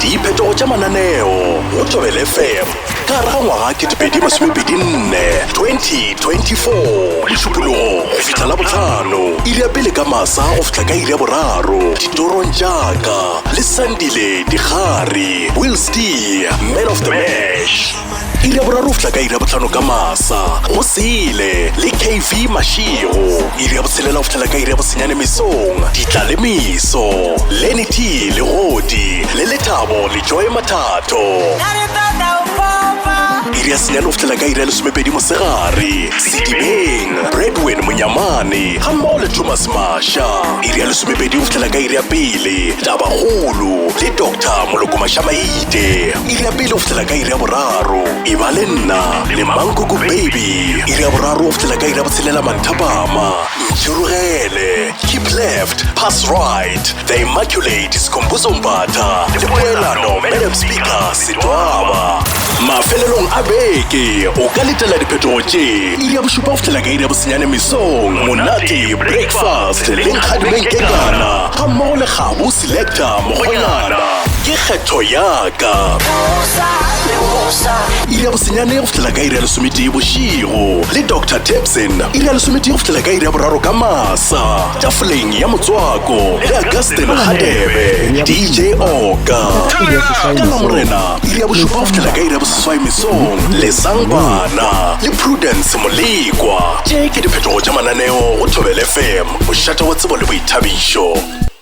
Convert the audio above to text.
diphetogo tša mananeo go Thobela FM ka ra ngwaga ke 2024 lešupologo go fihla la botlhano iri ya pele ka masa go fihla ka iri ya boraro ditorong jaaka le Sandile Digari Will Steer Man of the Match iri ya boraro go fihla ka iri ya botlhano ka masa go Sile le KV Mashiro iri ya botshelela go fihla ka iri ya bosenyane mesong Ditlalemiso Lenny T le Godi le Lethabo le Joy Mathato iri ya senyane go fihlela ka iri ya lesomepedi mosegare Sedibeng Bradwin Monyamane ga mmogo le Thomas Masha iri ya lesomepedi go fihlela ka iri ya pele Tabagolo le Dr. Moloko Mashamaite iri ya pele go fihlela ka iri ya boraro e ba le nna le Mankuku Baby iri ya boraro go fihlela ka iri ya botshelela Manthapama Ntshirogele Keep Left Pass Right The Immaculate Sikhumbuzo Mphatha le Poelano Madam Speaker Sidwaba mafelelong a beke o ka letela diphetogo tše iri ya bošupa go fihlela ka iri ya bosenyane mesong Monate Breakfast le Nkgadimeng Kekana ga mmogo le Kgabo Selector Mogonyana ke kgetho yaka iri ya bosenyane go fihlela ka iri ya lesometee bošego le Dr. Tebson iri ya lesometee go fihlela ka iri ya boraro ka masa tafoleng ya Motswako le Augustin Hadebe DJ Oka ka Lamorena iri ya bošupa go fihlela ka iri ya boseswai mesong le Sangbana le Prudence Molekwa tše ke diphetogo tša mananeo go Thobela FM bošata wa tsebo le boithabišo.